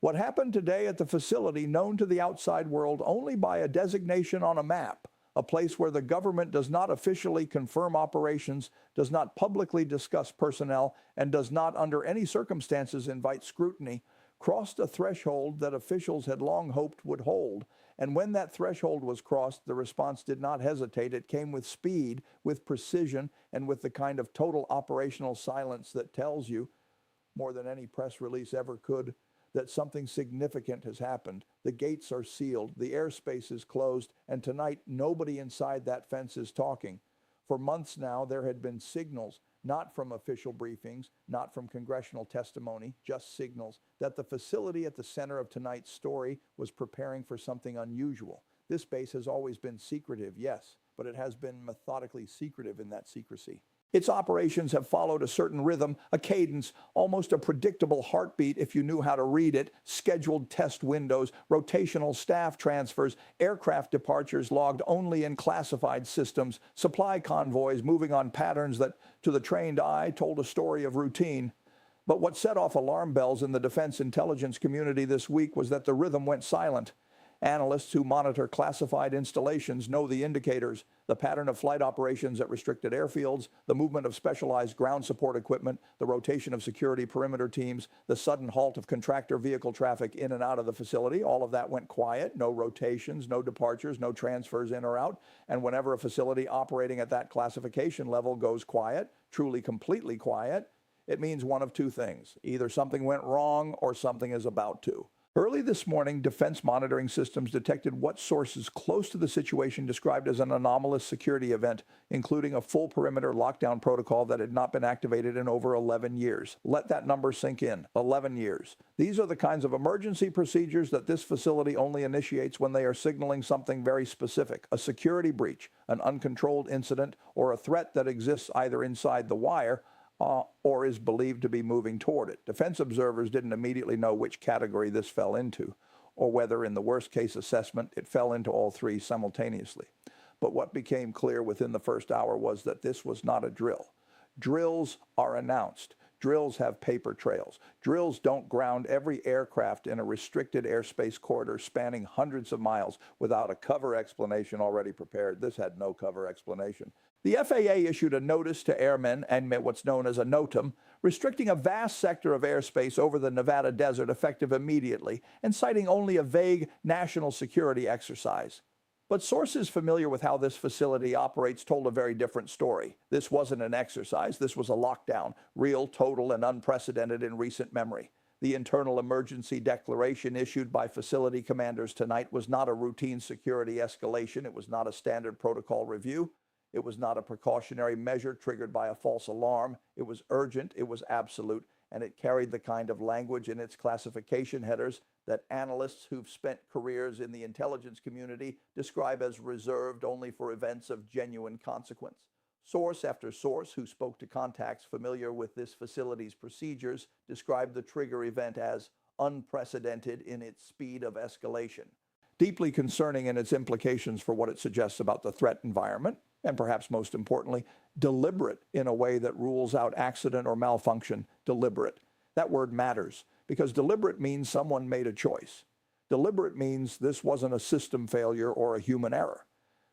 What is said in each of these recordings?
What happened today at the facility, known to the outside world only by a designation on a map, a place where the government does not officially confirm operations, does not publicly discuss personnel, and does not under any circumstances invite scrutiny, crossed a threshold that officials had long hoped would hold. And when that threshold was crossed, the response did not hesitate. It came with speed, with precision, and with the kind of total operational silence that tells you, more than any press release ever could, that something significant has happened. The gates are sealed, the airspace is closed, and tonight nobody inside that fence is talking. For months now, there had been signals, not from official briefings, not from congressional testimony, just signals, that the facility at the center of tonight's story was preparing for something unusual. This base has always been secretive, yes, but it has been methodically secretive in that secrecy. Its operations have followed a certain rhythm, a cadence, almost a predictable heartbeat if you knew how to read it, scheduled test windows, rotational staff transfers, aircraft departures logged only in classified systems, supply convoys moving on patterns that, to the trained eye, told a story of routine. But what set off alarm bells in the defense intelligence community this week was that the rhythm went silent. Analysts who monitor classified installations know the indicators: the pattern of flight operations at restricted airfields, the movement of specialized ground support equipment, the rotation of security perimeter teams, the sudden halt of contractor vehicle traffic in and out of the facility. All of that went quiet. No rotations, no departures, no transfers in or out. And whenever a facility operating at that classification level goes quiet, truly completely quiet, it means one of two things: either something went wrong or something is about to. Early this morning, defense monitoring systems detected what sources close to the situation described as an anomalous security event, including a full perimeter lockdown protocol that had not been activated in over 11 years. Let that number sink in. 11 years. These are the kinds of emergency procedures that this facility only initiates when they are signaling something very specific: a security breach, an uncontrolled incident, or a threat that exists either inside the wire or is believed to be moving toward it. Defense observers didn't immediately know which category this fell into, or whether in the worst case assessment it fell into all three simultaneously. But what became clear within the first hour was that this was not a drill. Drills are announced. Drills have paper trails. Drills don't ground every aircraft in a restricted airspace corridor spanning hundreds of miles without a cover explanation already prepared. This had no cover explanation. The FAA issued a notice to airmen, and what's known as a NOTAM, restricting a vast sector of airspace over the Nevada desert effective immediately, and citing only a vague national security exercise. But sources familiar with how this facility operates told a very different story. This wasn't an exercise, this was a lockdown, real, total, and unprecedented in recent memory. The internal emergency declaration issued by facility commanders tonight was not a routine security escalation. It was not a standard protocol review. It was not a precautionary measure triggered by a false alarm. It was urgent, it was absolute, and it carried the kind of language in its classification headers that analysts who've spent careers in the intelligence community describe as reserved only for events of genuine consequence. Source after source who spoke to contacts familiar with this facility's procedures described the trigger event as unprecedented in its speed of escalation, deeply concerning in its implications for what it suggests about the threat environment, and perhaps most importantly, deliberate in a way that rules out accident or malfunction. Deliberate. That word matters, because deliberate means someone made a choice. Deliberate means this wasn't a system failure or a human error.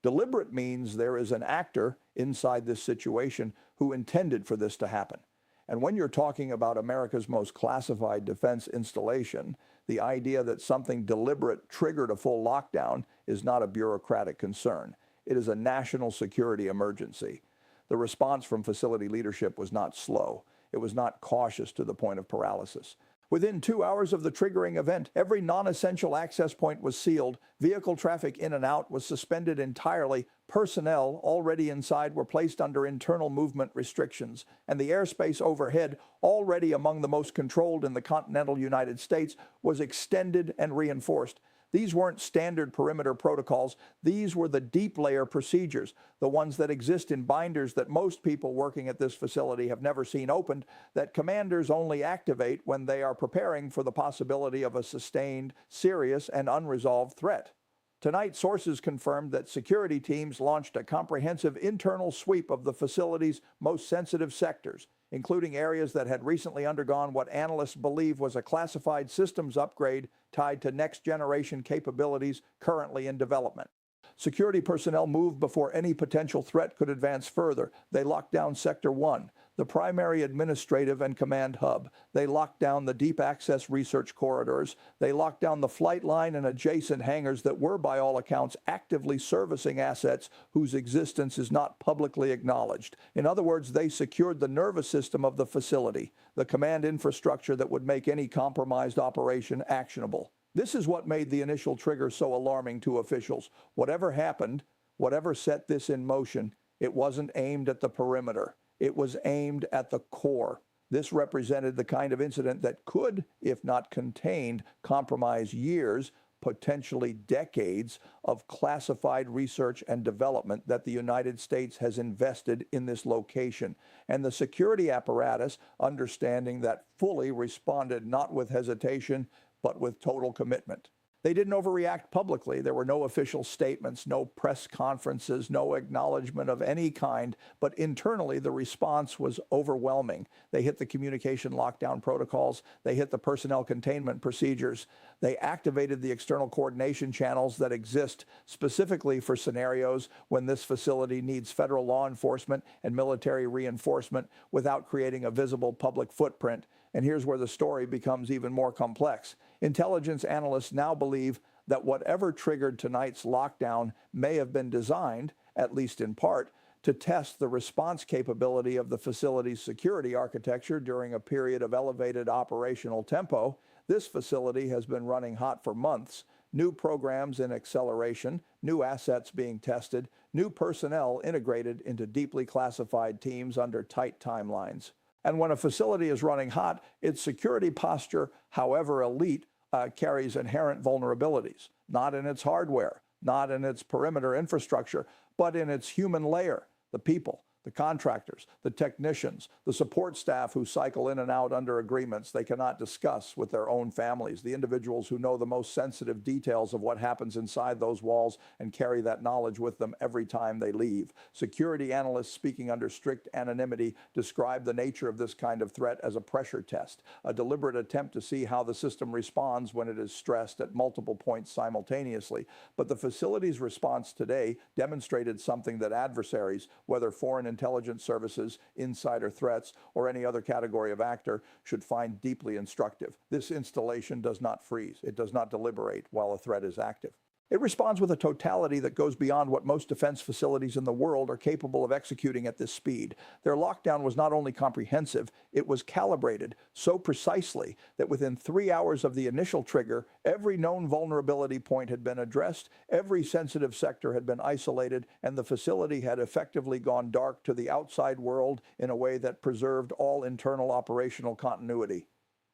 Deliberate means there is an actor inside this situation who intended for this to happen. And when you're talking about America's most classified defense installation, the idea that something deliberate triggered a full lockdown is not a bureaucratic concern. It is a national security emergency. The response from facility leadership was not slow. It was not cautious to the point of paralysis. Within 2 hours of the triggering event, every non-essential access point was sealed. Vehicle traffic in and out was suspended entirely. Personnel already inside were placed under internal movement restrictions, and the airspace overhead, already among the most controlled in the continental United States, was extended and reinforced. These weren't standard perimeter protocols. These were the deep layer procedures, the ones that exist in binders that most people working at this facility have never seen opened, that commanders only activate when they are preparing for the possibility of a sustained, serious, and unresolved threat. Tonight, sources confirmed that security teams launched a comprehensive internal sweep of the facility's most sensitive sectors, including areas that had recently undergone what analysts believe was a classified systems upgrade tied to next-generation capabilities currently in development. Security personnel moved before any potential threat could advance further. They locked down Sector 1, the primary administrative and command hub. They locked down the deep access research corridors. They locked down the flight line and adjacent hangars that were, by all accounts, actively servicing assets whose existence is not publicly acknowledged. In other words, they secured the nervous system of the facility, the command infrastructure that would make any compromised operation actionable. This is what made the initial trigger so alarming to officials. Whatever happened, whatever set this in motion, it wasn't aimed at the perimeter. It was aimed at the core. This represented the kind of incident that could, if not contained, compromise years, potentially decades, of classified research and development that the United States has invested in this location. And the security apparatus, understanding that, fully responded not with hesitation, but with total commitment. They didn't overreact publicly. There were no official statements, no press conferences, no acknowledgement of any kind, but internally the response was overwhelming. They hit the communication lockdown protocols. They hit the personnel containment procedures. They activated the external coordination channels that exist specifically for scenarios when this facility needs federal law enforcement and military reinforcement without creating a visible public footprint. And here's where the story becomes even more complex. Intelligence analysts now believe that whatever triggered tonight's lockdown may have been designed, at least in part, to test the response capability of the facility's security architecture during a period of elevated operational tempo. This facility has been running hot for months. New programs in acceleration, new assets being tested, new personnel integrated into deeply classified teams under tight timelines. And when a facility is running hot, its security posture, however elite, carries inherent vulnerabilities, not in its hardware, not in its perimeter infrastructure, but in its human layer, the people, the contractors, the technicians, the support staff who cycle in and out under agreements they cannot discuss with their own families, the individuals who know the most sensitive details of what happens inside those walls and carry that knowledge with them every time they leave. Security analysts speaking under strict anonymity describe the nature of this kind of threat as a pressure test, a deliberate attempt to see how the system responds when it is stressed at multiple points simultaneously. But the facility's response today demonstrated something that adversaries, whether foreign intelligence services, insider threats, or any other category of actor, should find deeply instructive. This installation does not freeze. It does not deliberate while a threat is active. It responds with a totality that goes beyond what most defense facilities in the world are capable of executing at this speed. Their lockdown was not only comprehensive, it was calibrated so precisely that within 3 hours of the initial trigger, every known vulnerability point had been addressed, every sensitive sector had been isolated, and the facility had effectively gone dark to the outside world in a way that preserved all internal operational continuity.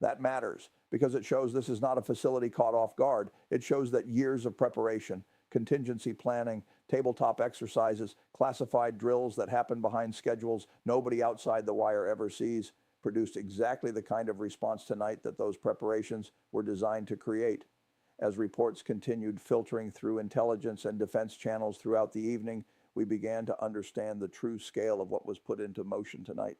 That matters because it shows this is not a facility caught off guard. It shows that years of preparation, contingency planning, tabletop exercises, classified drills that happen behind schedules nobody outside the wire ever sees, produced exactly the kind of response tonight that those preparations were designed to create. As reports continued filtering through intelligence and defense channels throughout the evening, we began to understand the true scale of what was put into motion tonight.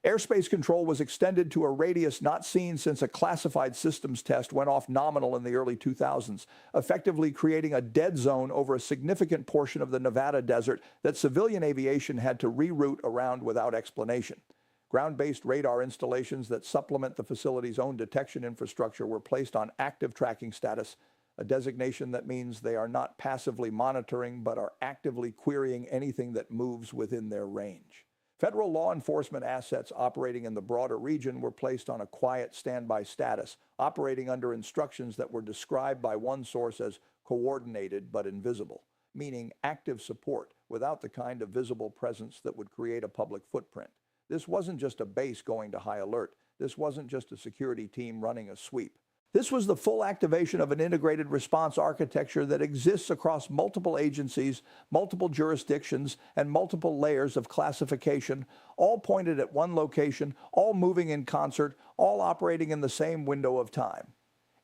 Airspace control was extended to a radius not seen since a classified systems test went off nominal in the early 2000s, effectively creating a dead zone over a significant portion of the Nevada desert that civilian aviation had to reroute around without explanation. Ground-based radar installations that supplement the facility's own detection infrastructure were placed on active tracking status, a designation that means they are not passively monitoring but are actively querying anything that moves within their range. Federal law enforcement assets operating in the broader region were placed on a quiet standby status, operating under instructions that were described by one source as coordinated but invisible, meaning active support without the kind of visible presence that would create a public footprint. This wasn't just a base going to high alert. This wasn't just a security team running a sweep. This was the full activation of an integrated response architecture that exists across multiple agencies, multiple jurisdictions, and multiple layers of classification, all pointed at one location, all moving in concert, all operating in the same window of time.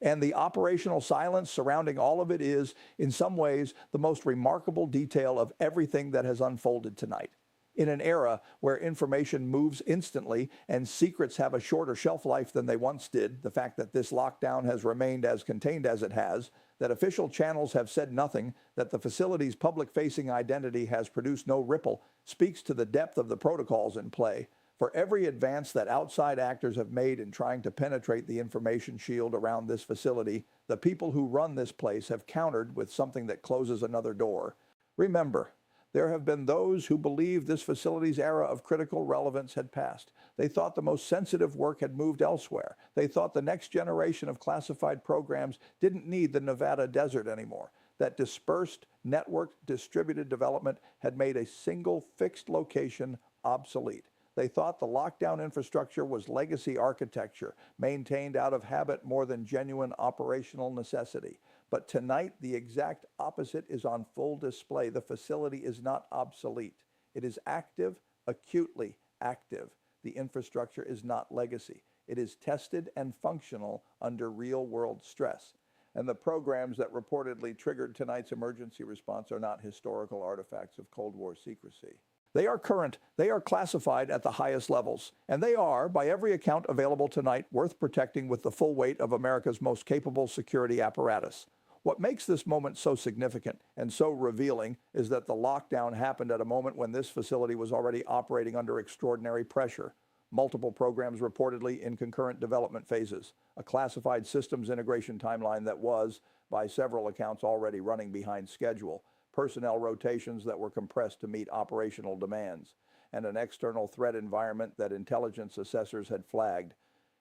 And the operational silence surrounding all of it is, in some ways, the most remarkable detail of everything that has unfolded tonight. In an era where information moves instantly and secrets have a shorter shelf life than they once did, the fact that this lockdown has remained as contained as it has, that official channels have said nothing, that the facility's public-facing identity has produced no ripple, speaks to the depth of the protocols in play. For every advance that outside actors have made in trying to penetrate the information shield around this facility, the people who run this place have countered with something that closes another door. Remember, there have been those who believed this facility's era of critical relevance had passed. They thought the most sensitive work had moved elsewhere. They thought the next generation of classified programs didn't need the Nevada desert anymore. That dispersed, networked, distributed development had made a single fixed location obsolete. They thought the lockdown infrastructure was legacy architecture, maintained out of habit more than genuine operational necessity. But tonight, the exact opposite is on full display. The facility is not obsolete. It is active, acutely active. The infrastructure is not legacy. It is tested and functional under real-world stress. And the programs that reportedly triggered tonight's emergency response are not historical artifacts of Cold War secrecy. They are current, they are classified at the highest levels, and they are, by every account available tonight, worth protecting with the full weight of America's most capable security apparatus. What makes this moment so significant and so revealing is that the lockdown happened at a moment when this facility was already operating under extraordinary pressure. Multiple programs reportedly in concurrent development phases, a classified systems integration timeline that was, by several accounts, already running behind schedule, personnel rotations that were compressed to meet operational demands, and an external threat environment that intelligence assessors had flagged.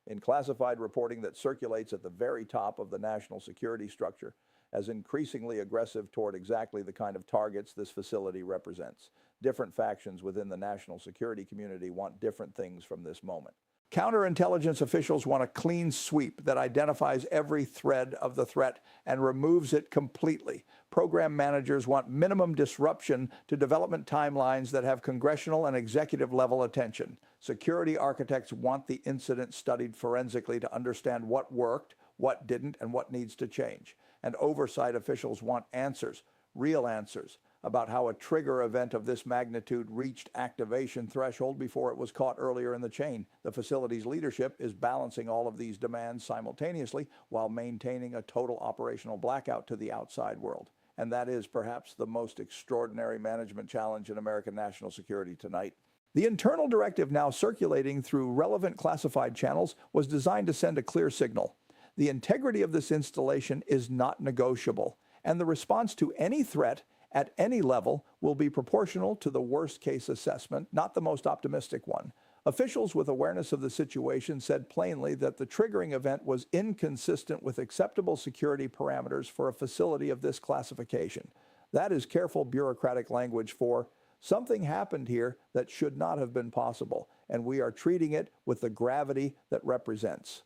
In classified reporting that circulates at the very top of the national security structure as increasingly aggressive toward exactly the kind of targets this facility represents. Different factions within the national security community want different things from this moment. Counterintelligence officials want a clean sweep that identifies every thread of the threat and removes it completely. Program managers want minimum disruption to development timelines that have congressional and executive level attention. Security architects want the incident studied forensically to understand what worked, what didn't, and what needs to change. And oversight officials want answers, real answers, about how a trigger event of this magnitude reached activation threshold before it was caught earlier in the chain. The facility's leadership is balancing all of these demands simultaneously while maintaining a total operational blackout to the outside world. And that is perhaps the most extraordinary management challenge in American national security tonight. The internal directive now circulating through relevant classified channels was designed to send a clear signal. The integrity of this installation is not negotiable, and the response to any threat at any level will be proportional to the worst-case assessment, not the most optimistic one. Officials with awareness of the situation said plainly that the triggering event was inconsistent with acceptable security parameters for a facility of this classification. That is careful bureaucratic language for something happened here that should not have been possible, and we are treating it with the gravity that represents.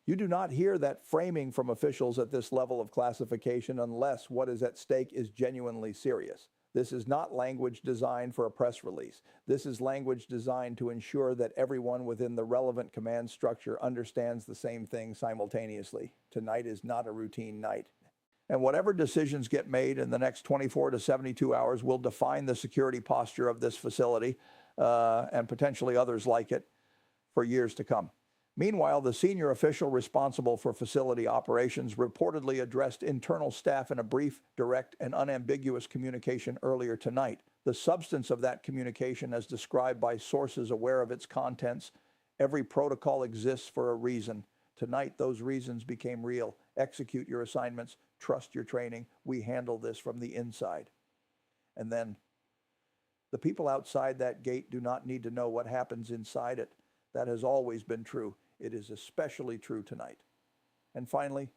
You do not hear that framing from officials at this level of classification unless what is at stake is genuinely serious. This is not language designed for a press release. This is language designed to ensure that everyone within the relevant command structure understands the same thing simultaneously. Tonight is not a routine night. And whatever decisions get made in the next 24 to 72 hours will define the security posture of this facility and potentially others like it for years to come. Meanwhile, the senior official responsible for facility operations reportedly addressed internal staff in a brief, direct, and unambiguous communication earlier tonight. The substance of that communication, as described by sources aware of its contents, every protocol exists for a reason. Tonight, those reasons became real. Execute your assignments, trust your training. We handle this from the inside. And then, the people outside that gate do not need to know what happens inside it. That has always been true. It is especially true tonight. And finally,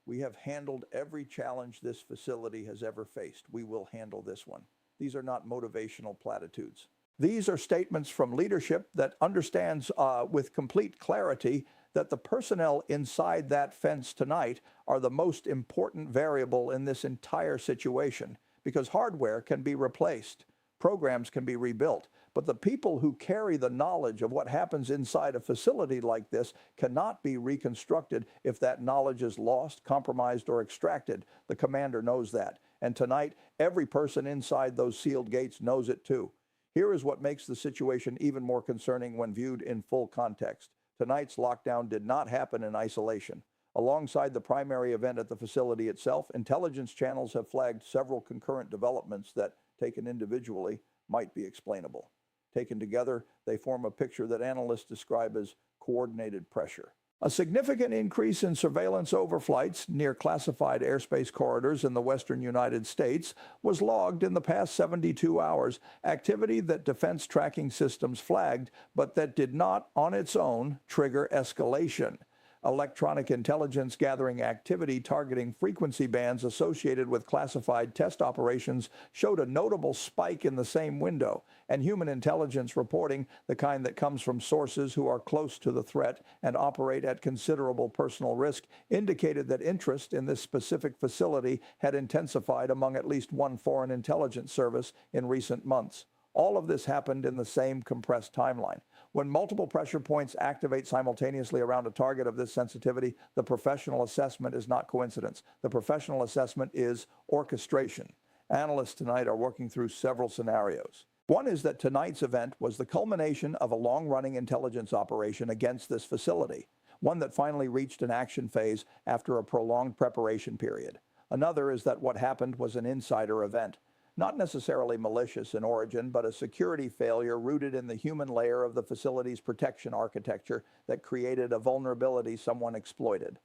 we have handled every challenge this facility has ever faced. We will handle this one. These are not motivational platitudes. These are statements from leadership that understands with complete clarity that the personnel inside that fence tonight are the most important variable in this entire situation, because hardware can be replaced, programs can be rebuilt, but the people who carry the knowledge of what happens inside a facility like this cannot be reconstructed if that knowledge is lost, compromised, or extracted. The commander knows that. And tonight, every person inside those sealed gates knows it too. Here is what makes the situation even more concerning when viewed in full context. Tonight's lockdown did not happen in isolation. Alongside the primary event at the facility itself, intelligence channels have flagged several concurrent developments that, taken individually, might be explainable. Taken together, they form a picture that analysts describe as coordinated pressure. A significant increase in surveillance overflights near classified airspace corridors in the western United States was logged in the past 72 hours, activity that defense tracking systems flagged, but that did not, on its own, trigger escalation. Electronic intelligence gathering activity targeting frequency bands associated with classified test operations showed a notable spike in the same window, and human intelligence reporting, the kind that comes from sources who are close to the threat and operate at considerable personal risk, indicated that interest in this specific facility had intensified among at least one foreign intelligence service in recent months. All of this happened in the same compressed timeline. When multiple pressure points activate simultaneously around a target of this sensitivity, the professional assessment is not coincidence. The professional assessment is orchestration. Analysts tonight are working through several scenarios. One is that tonight's event was the culmination of a long-running intelligence operation against this facility, one that finally reached an action phase after a prolonged preparation period. Another is that what happened was an insider event, not necessarily malicious in origin, but a security failure rooted in the human layer of the facility's protection architecture that created a vulnerability someone exploited.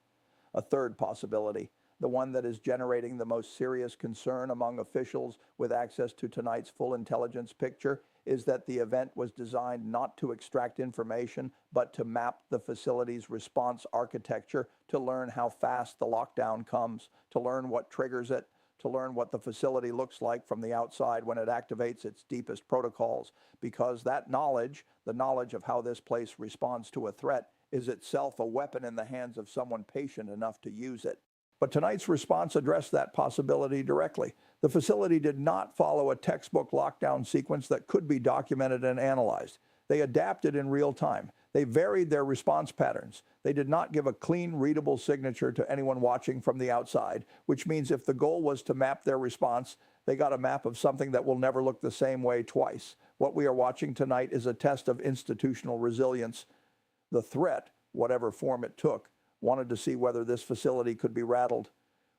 A third possibility, the one that is generating the most serious concern among officials with access to tonight's full intelligence picture, is that the event was designed not to extract information, but to map the facility's response architecture, to learn how fast the lockdown comes, to learn what triggers it, to learn what the facility looks like from the outside when it activates its deepest protocols, because that knowledge, the knowledge of how this place responds to a threat, is itself a weapon in the hands of someone patient enough to use it. But tonight's response addressed that possibility directly. The facility did not follow a textbook lockdown sequence that could be documented and analyzed. They adapted in real time. They varied their response patterns. They did not give a clean, readable signature to anyone watching from the outside, which means if the goal was to map their response, they got a map of something that will never look the same way twice. What we are watching tonight is a test of institutional resilience. The threat, whatever form it took, wanted to see whether this facility could be rattled,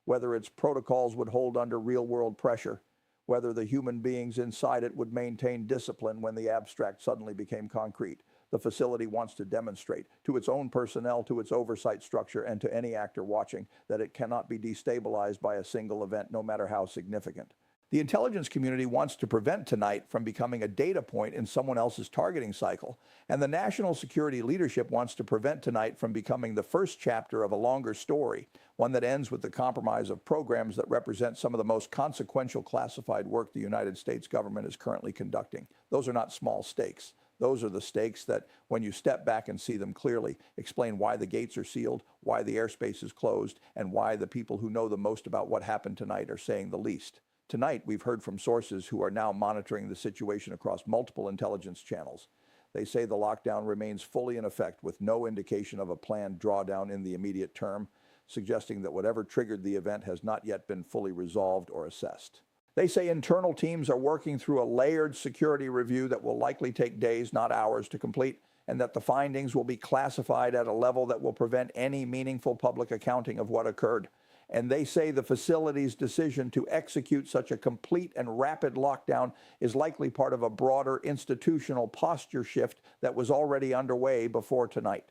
whether its protocols would hold under real-world pressure, whether the human beings inside it would maintain discipline when the abstract suddenly became concrete. The facility wants to demonstrate to its own personnel, to its oversight structure, and to any actor watching that it cannot be destabilized by a single event, no matter how significant. The intelligence community wants to prevent tonight from becoming a data point in someone else's targeting cycle, and the national security leadership wants to prevent tonight from becoming the first chapter of a longer story, one that ends with the compromise of programs that represent some of the most consequential classified work the United States government is currently conducting. Those are not small stakes. Those are the stakes that, when you step back and see them clearly, explain why the gates are sealed, why the airspace is closed, and why the people who know the most about what happened tonight are saying the least. Tonight, we've heard from sources who are now monitoring the situation across multiple intelligence channels. They say the lockdown remains fully in effect with no indication of a planned drawdown in the immediate term, suggesting that whatever triggered the event has not yet been fully resolved or assessed. They say internal teams are working through a layered security review that will likely take days, not hours, to complete, and that the findings will be classified at a level that will prevent any meaningful public accounting of what occurred. And they say the facility's decision to execute such a complete and rapid lockdown is likely part of a broader institutional posture shift that was already underway before tonight.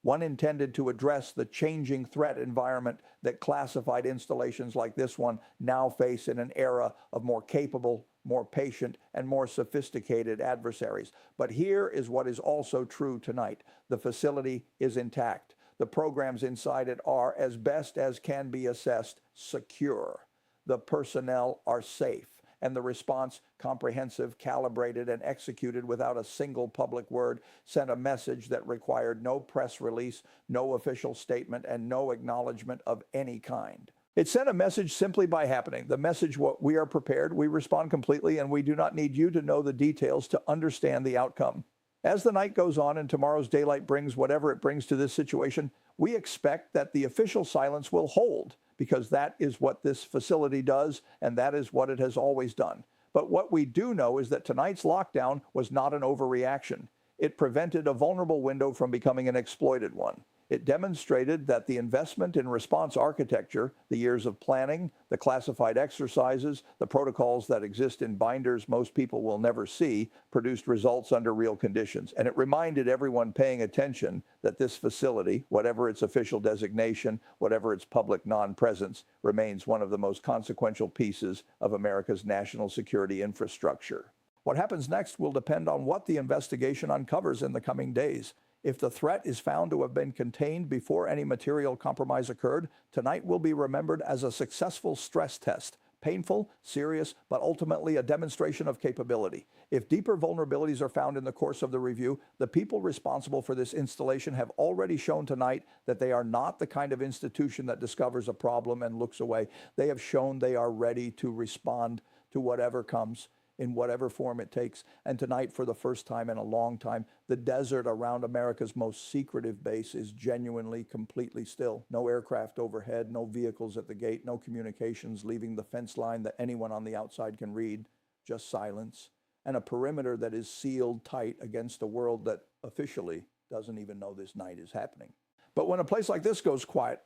One intended to address the changing threat environment that classified installations like this one now face in an era of more capable, more patient, and more sophisticated adversaries. But here is what is also true tonight. The facility is intact. The programs inside it are, as best as can be assessed, secure. The personnel are safe, and the response, comprehensive, calibrated, and executed without a single public word, sent a message that required no press release, no official statement, and no acknowledgement of any kind. It sent a message simply by happening. The message, we are prepared, we respond completely, and we do not need you to know the details to understand the outcome. As the night goes on and tomorrow's daylight brings whatever it brings to this situation, we expect that the official silence will hold, because that is what this facility does, and that is what it has always done. But what we do know is that tonight's lockdown was not an overreaction. It prevented a vulnerable window from becoming an exploited one. It demonstrated that the investment in response architecture, the years of planning, the classified exercises, the protocols that exist in binders most people will never see, produced results under real conditions. And it reminded everyone paying attention that this facility, whatever its official designation, whatever its public non-presence, remains one of the most consequential pieces of America's national security infrastructure. What happens next will depend on what the investigation uncovers in the coming days. If the threat is found to have been contained before any material compromise occurred, tonight will be remembered as a successful stress test. Painful, serious, but ultimately a demonstration of capability. If deeper vulnerabilities are found in the course of the review, the people responsible for this installation have already shown tonight that they are not the kind of institution that discovers a problem and looks away. They have shown they are ready to respond to whatever comes, in whatever form it takes. And tonight, for the first time in a long time, the desert around America's most secretive base is genuinely, completely still. No aircraft overhead, no vehicles at the gate, no communications leaving the fence line that anyone on the outside can read, just silence, and a perimeter that is sealed tight against a world that officially doesn't even know this night is happening. But when a place like this goes quiet,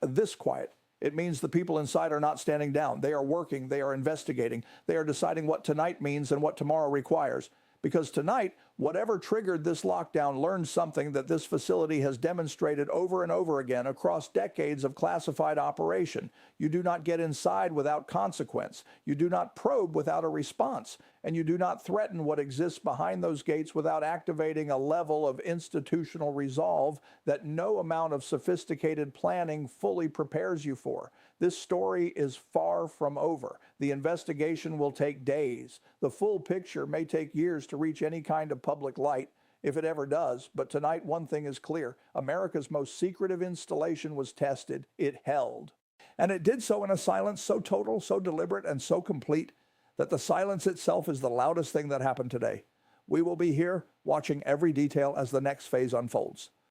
it means the people inside are not standing down. They are working, they are investigating, they are deciding what tonight means and what tomorrow requires. Because tonight, whatever triggered this lockdown learned something that this facility has demonstrated over and over again across decades of classified operation. You do not get inside without consequence. You do not probe without a response. And you do not threaten what exists behind those gates without activating a level of institutional resolve that no amount of sophisticated planning fully prepares you for. This story is far from over. The investigation will take days. The full picture may take years to reach any kind of public light, if it ever does. But tonight, one thing is clear. America's most secretive installation was tested. It held. And it did so in a silence so total, so deliberate, and so complete that the silence itself is the loudest thing that happened today. We will be here watching every detail as the next phase unfolds.